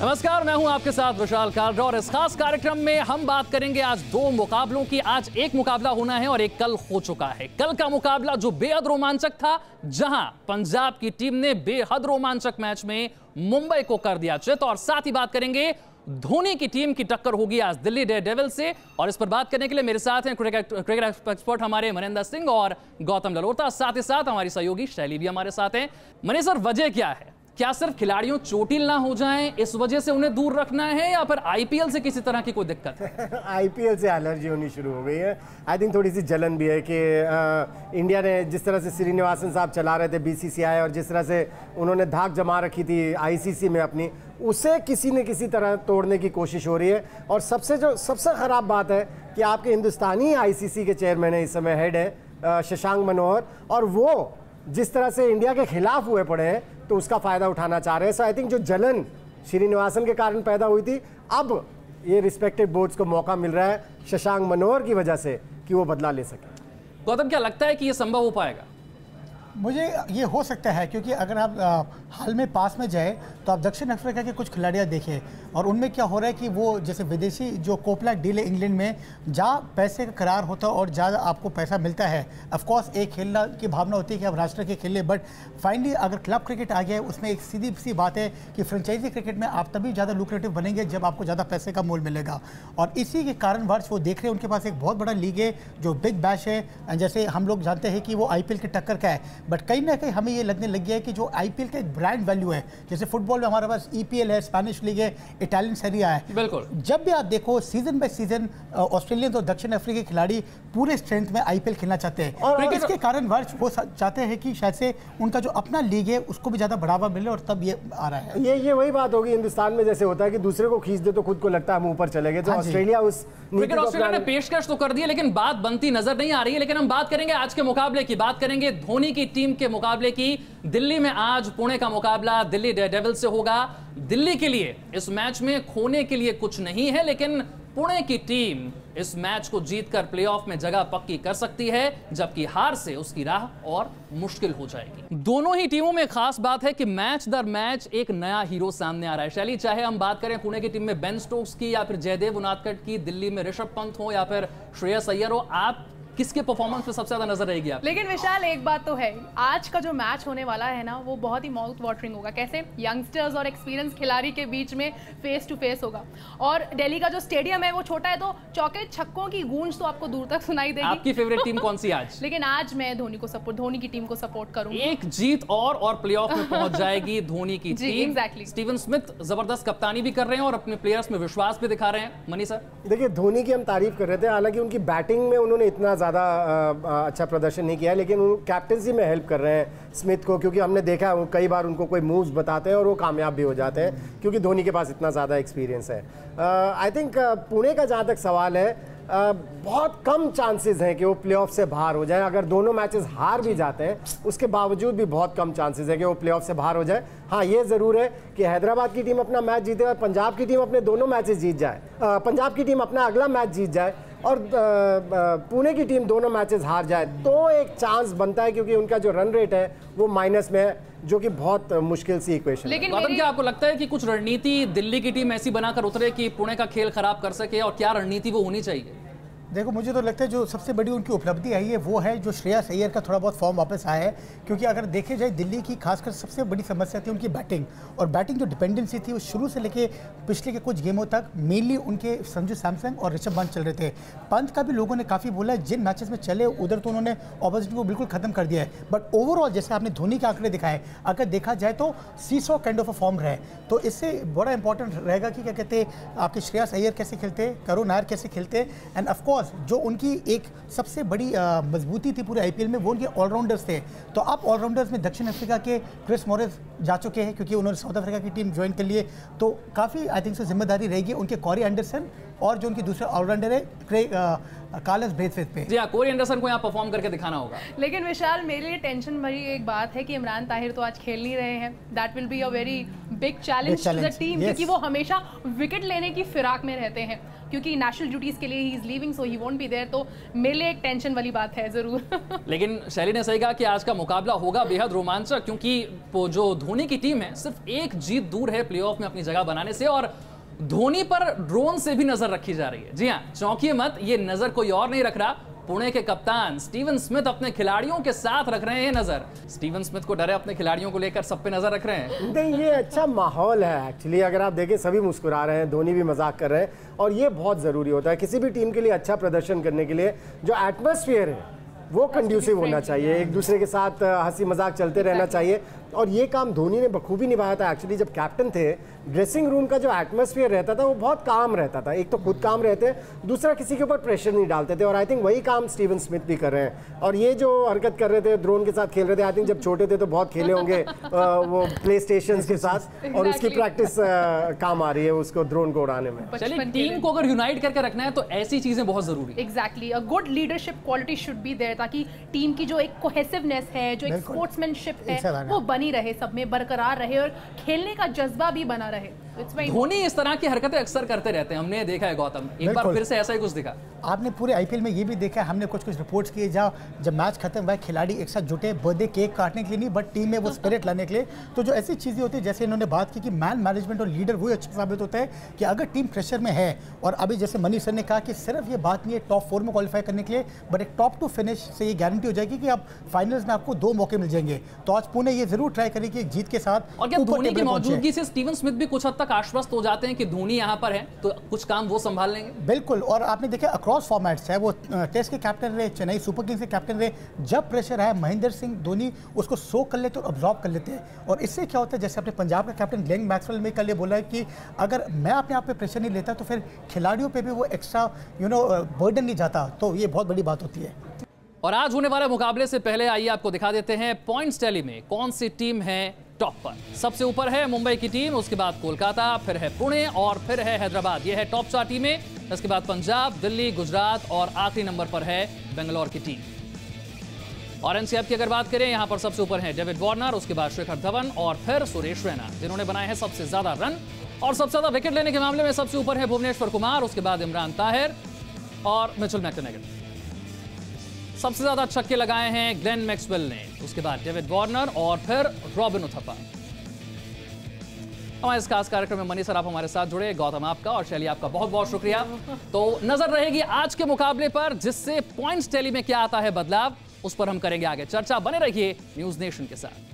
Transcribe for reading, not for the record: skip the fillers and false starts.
नमस्कार, मैं हूं आपके साथ विशाल कालरा और इस खास कार्यक्रम में हम बात करेंगे आज दो मुकाबलों की। आज एक मुकाबला होना है और एक कल हो चुका है। कल का मुकाबला जो बेहद रोमांचक था, जहां पंजाब की टीम ने बेहद रोमांचक मैच में मुंबई को कर दिया चित, और साथ ही बात करेंगे धोनी की टीम की टक्कर होगी आज दिल्ली डेयरडेविल्स से। और इस पर बात करने के लिए मेरे साथ हैं क्रिकेट एक्सपर्ट हमारे मनिंदर सिंह और गौतम ललोटा। साथ ही साथ हमारी सहयोगी शैली भी हमारे साथ हैं। मनीष सर, वजह क्या है? क्या सिर्फ खिलाड़ियों चोटिल ना हो जाएं, इस वजह से उन्हें दूर रखना है, या फिर आईपीएल से किसी तरह की कोई दिक्कत है? आईपीएल से एलर्जी होनी शुरू हो गई है। आई थिंक थोड़ी सी जलन भी है कि इंडिया ने जिस तरह से श्रीनिवासन साहब चला रहे थे बीसीसीआई, और जिस तरह से उन्होंने धाक जमा रखी थी आईसीसी में अपनी, उसे किसी न किसी तरह तोड़ने की कोशिश हो रही है। और सबसे ख़राब बात है कि आपके हिंदुस्तानी आईसीसी के चेयरमैन है, इस समय हेड है शशांक मनोहर, और वो जिस तरह से इंडिया के खिलाफ हुए पड़े हैं तो उसका फ़ायदा उठाना चाह रहे हैं। सो आई थिंक जो जलन श्रीनिवासन के कारण पैदा हुई थी, अब ये रिस्पेक्टेड बोर्ड्स को मौका मिल रहा है शशांक मनोहर की वजह से कि वो बदला ले सके। गौतम, क्या लगता है कि ये संभव हो पाएगा? मुझे ये हो सकता है, क्योंकि अगर आप हाल में पास में जाए तो आप दक्षिण अफ्रीका के कुछ खिलाड़ियाँ देखें, और उनमें क्या हो रहा है कि वो जैसे विदेशी जो कोपला डील है इंग्लैंड में, जहाँ पैसे का करार होता है और ज़्यादा आपको पैसा मिलता है। ऑफकोर्स एक खेलना की भावना होती है कि आप राष्ट्र के खेले, बट फाइनली अगर क्लब क्रिकेट आ गया है, उसमें एक सीधी सी बात है कि फ्रेंचाइजी क्रिकेट में आप तभी ज़्यादा लुक्रेटिव बनेंगे जब आपको ज़्यादा पैसे का मोल मिलेगा। और इसी के कारणवश वो देख रहे हैं उनके पास एक बहुत बड़ा लीग है जो बिग बैश है। जैसे हम लोग जानते हैं कि वो आईपीएल की टक्कर का है, बट कहीं ना कहीं हमें ये लगने लग गया है कि जो आईपीएल का एक ब्रांड वैल्यू है, जैसे फुटबॉल में हमारे पास ईपीएल है, स्पेनिश लीग है, इटालियन सीरिया है। बिल्कुल, जब भी आप देखो सीजन बाय सीजन ऑस्ट्रेलियन और दक्षिण अफ्रीकी खिलाड़ी पूरे स्ट्रेंथ में आईपीएल खेलना चाहते हैं, और इसके कारण वर्ष वो चाहते हैं कि शायद से उनका जो अपना लीग है उसको भी ज्यादा बढ़ावा मिले, और तब ये आ रहा है। ये वही बात होगी हिंदुस्तान में, जैसे होता है कि दूसरे को खींच दे तो खुद को लगता है हम ऊपर चले गए। तो ऑस्ट्रेलिया ऑस्ट्रेलिया ने पेशकश तो कर दी है, लेकिन बात बनती नजर नहीं आ रही है। लेकिन हम बात करेंगे आज के मुकाबले की, बात करेंगे धोनी की टीम के मुकाबले की। दिल्ली में आज पुणे का मुकाबला दिल्ली डेयरडेविल्स से होगा। दिल्ली के लिए इस मैच में खोने के लिए कुछ नहीं है, लेकिन पुणे की टीम इस मैच को जीतकर प्लेऑफ में जगह पक्की कर सकती है, जबकि हार से उसकी राह और मुश्किल हो जाएगी। दोनों ही टीमों में खास बात है कि मैच दर मैच एक नया हीरो सामने आ रहा है। शैली, चाहे हम बात करें पुणे की टीम में बेन स्टोक्स की या फिर जयदेव उनादकट की, दिल्ली में ऋषभ पंत हो या फिर श्रेयस अय्यर हो, आप किसके परफॉर्मेंस पे सबसे ज्यादा नजर रहेगी आप? लेकिन विशाल, एक बात तो है, आज का जो मैच होने वाला है ना, वो बहुत ही माउथ वाटरिंग होगा। कैसे? यंगस्टर्स और एक्सपीरियंस खिलाड़ी के बीच में फेस टू फेस होगा। और दिल्ली का जो स्टेडियम है वो छोटा है, तो चौके छक्कों की गूंज तो आपको दूर तक सुनाई देगी। आपकी फेवरेट टीम कौन सी आज? लेकिन आज मैं धोनी की टीम को सपोर्ट करूंगी। एक जीत और प्लेऑफ में पहुंच जाएगी धोनी की टीम। एग्जैक्टली। स्टीवन स्मिथ जबरदस्त कप्तानी भी कर रहे हैं और अपने प्लेयर्स में विश्वास भी दिखा रहे हैं। मनी सर, देखिए, धोनी की हम तारीफ कर रहे थे, हालांकि उनकी बैटिंग में उन्होंने इतना ज्यादा अच्छा प्रदर्शन नहीं किया है, लेकिन वो कैप्टनसी में हेल्प कर रहे हैं स्मिथ को, क्योंकि हमने देखा है कई बार उनको कोई मूव्स बताते हैं और वो कामयाब भी हो जाते हैं, क्योंकि धोनी के पास इतना ज़्यादा एक्सपीरियंस है। आई थिंक पुणे का जहाँ तक सवाल है, बहुत कम चांसेस हैं कि वो प्लेऑफ से बाहर हो जाए। अगर दोनों मैचेस हार भी जाते हैं, उसके बावजूद भी बहुत कम चांसेस है कि वो प्लेऑफ से बाहर हो जाए। हाँ, ये ज़रूर है कि हैदराबाद की टीम अपना मैच जीते और पंजाब की टीम अपने दोनों मैचेस जीत जाए, पंजाब की टीम अपना अगला मैच जीत जाए और पुणे की टीम दोनों मैचेस हार जाए, तो एक चांस बनता है, क्योंकि उनका जो रन रेट है वो माइनस में है, जो कि बहुत मुश्किल सी इक्वेशन है। लेकिन क्या आपको लगता है कि कुछ रणनीति दिल्ली की टीम ऐसी बनाकर उतरे कि पुणे का खेल खराब कर सके, और क्या रणनीति वो होनी चाहिए? देखो, मुझे तो लगता है जो सबसे बड़ी उनकी उपलब्धि आई है वो है जो श्रेयस अय्यर का थोड़ा बहुत फॉर्म वापस आया है। क्योंकि अगर देखे जाए दिल्ली की खासकर सबसे बड़ी समस्या थी उनकी बैटिंग, और बैटिंग जो डिपेंडेंसी थी वो शुरू से लेके पिछले के कुछ गेमों तक मेनली उनके संजू सैमसन और ऋषभ पंत चल रहे थे। पंत का भी लोगों ने काफ़ी बोला है, जिन मैचेस में चले उधर तो उन्होंने ऑपोजिट को बिल्कुल खत्म कर दिया है। बट ओवरऑल जैसे आपने धोनी के आंकड़े दिखाए, अगर देखा जाए तो seesaw kind of a form रहे, तो इससे बड़ा इंपॉर्टेंट रहेगा कि क्या कहते हैं आपके श्रेयस अय्यर कैसे खेलते, करुण नायर कैसे खेलते, एंड ऑफकोर्स जो उनकी एक सबसे बड़ी मजबूती थी पूरे आईपीएल में वो उनके ऑलराउंडर्स थे। तो अब ऑलराउंडर्स में दक्षिण अफ्रीका के क्रिस मॉरिस जा चुके हैं, क्योंकि उन्होंने साउथ अफ्रीका की टीम ज्वाइन कर ली है, तो काफ़ी आई थिंक से जिम्मेदारी रहेगी उनके कॉरी एंडरसन और जो उनकी दूसरे ऑलराउंडर है कार्लोस ब्रेथवेट पे। जी हाँ, कोरी एंडरसन को यहाँ परफॉर्म करके दिखाना होगा। लेकिन विशाल, मेरे लिए टेंशन भरी एक बात है कि इमरान ताहिर तो आज खेल नहीं रहे हैं। That will be a very big challenge to the team, क्योंकि वो हमेशा विकेट लेने की फिराक में रहते हैं। क्योंकि नेशनल ड्यूटीज के लिए he is leaving, so he won't be there. तो मेरे लिए एक टेंशन वाली बात है जरूर। लेकिन शैली ने सही कहा कि आज का मुकाबला होगा बेहद रोमांचक, क्योंकि जो धोनी की टीम है सिर्फ एक जीत दूर है प्लेऑफ में अपनी जगह बनाने से, और धोनी पर ड्रोन से भी नजर रखी जा रही है। जी हाँ, चौंकिए मत, ये नजर कोई और नहीं रख रहा, पुणे के कप्तान स्टीवन स्मिथ अपने खिलाड़ियों के साथ रख रहे हैं नजर। स्टीवन स्मिथ को डरे अपने खिलाड़ियों को लेकर सब पे नजर रख रहे हैं। नहीं, ये अच्छा माहौल है एक्चुअली। अगर आप देखें सभी मुस्कुरा रहे हैं, धोनी भी मजाक कर रहे हैं, और ये बहुत ज़रूरी होता है किसी भी टीम के लिए अच्छा प्रदर्शन करने के लिए। जो एटमॉस्फेयर है वो कंड्यूसिव होना चाहिए, एक दूसरे के साथ हंसी मजाक चलते रहना चाहिए, और ये काम धोनी ने बखूबी निभाया था। एक्चुअली जब कैप्टन थे, ड्रेसिंग रूम का जो एटमॉस्फेयर रहता था वो बहुत काम रहता था। एक तो खुद काम रहते, दूसरा किसी के ऊपर प्रेशर नहीं डालते थे, और आई थिंक वही काम स्टीवन स्मिथ भी कर रहे हैं। और ये जो हरकत कर रहे थे, ड्रोन के साथ खेल रहे थे, आई थिंक जब छोटे थे तो बहुत खेले होंगे वो प्ले स्टेशन के साथ, और उसकी प्रैक्टिस काम आ रही है उसको ड्रोन को उड़ाने में। चलिए, टीम को अगर यूनाइट करके रखना है तो ऐसी चीजें बहुत जरूरी है। Exactly, a good leadership quality should be there, ताकि टीम की जो एक कोहेसिवनेस है, जो एक स्पोर्ट्समैनशिप है, वो बनी रहे, सब में बरकरार रहे, और खेलने का जज्बा भी बना रहे। धोनी इस तरह की हरकतें अक्सर करते रहते हैं, हमने देखा है गौतम, एक बार फिर से ऐसा ही कुछ दिखा। आपने पूरे आईपीएल में ये भी देखा है, हमने कुछ रिपोर्ट्स किए जहाँ जब मैच खत्म हुआ खिलाड़ी एक साथ जुटे बर्थडे केक काटने के लिए नहीं, बट टीम में वो स्पिरिट लाने के लिए। तो जो ऐसी चीज़ें होती है, जैसे इन्होंने बात की कि मैन मैनेजमेंट और लीडर वही अच्छा साबित होता है कि अगर टीम प्रेशर में है, और अभी जैसे मनीष सर ने कहा कि सिर्फ ये बात नहीं है टॉप 4 में क्वालिफाई करने के लिए, बट एक टॉप 2 फिनिश से ये गारंटी हो जाएगी कि आप फाइनल्स में आपको 2 मौके मिल जाएंगे। तो आज पुणे ये जरूर ट्राई करेगी जीत के साथ। और क्या धोनी की मौजूदगी से स्टीवन स्मिथ भी कुछ हद तक आश्वस्त हो जाते हैं कि धोनी यहाँ पर है तो कुछ काम वो संभाल लेंगे? बिल्कुल, और आपने देखा अक्रॉस फॉर्मेट्स है, वो टेस्ट के कैप्टन रहे, चेन्नई सुपर किंग्स के कैप्टन रहे, जब प्रेशर है महेंद्र सिंह धोनी उसको सोक कर लेते और अब्जॉर्ब कर लेते हैं। और इससे क्या होता है, जैसे अपने पंजाब का कैप्टन ग्लेन मैक्सवेल ने कल ये बोला है कि अगर मैं अपने आप पे प्रेशर नहीं लेता तो फिर खिलाड़ियों पे भी वो एक्स्ट्रा बर्डन नहीं जाता। तो ये बहुत बड़ी बात होती है। और आज होने वाले मुकाबले से पहले आइए आपको दिखा देते हैं पॉइंट्स टैली में कौन सी टीम है टॉप पर। सबसे ऊपर है मुंबई की टीम, उसके बाद कोलकाता, फिर है पुणे और फिर है हैदराबाद। यह है टॉप 4 टीमें। इसके बाद पंजाब, दिल्ली, गुजरात और आखिरी नंबर पर है बेंगलोर की टीम। और एनसीएफ की अगर बात करें, यहां पर सबसे ऊपर है डेविड वार्नर, उसके बाद शिखर धवन और फिर सुरेश रैना, जिन्होंने बनाए हैं सबसे ज्यादा रन। और सबसे ज्यादा विकेट लेने के मामले में सबसे ऊपर है भुवनेश्वर कुमार, उसके बाद इमरान ताहिर और मिचेल मैकलेनेगन। सबसे ज्यादा छक्के लगाए हैं ग्लेन मैक्सवेल ने, उसके बाद डेविड वार्नर और फिर रॉबिन उथप्पा। हमारे इस खास कार्यक्रम में मनीष सर आप हमारे साथ जुड़े, गौतम आपका और शैली आपका बहुत बहुत शुक्रिया। तो नजर रहेगी आज के मुकाबले पर, जिससे पॉइंट्स टैली में क्या आता है बदलाव, उस पर हम करेंगे आगे चर्चा। बने रहिए न्यूज़ नेशन के साथ।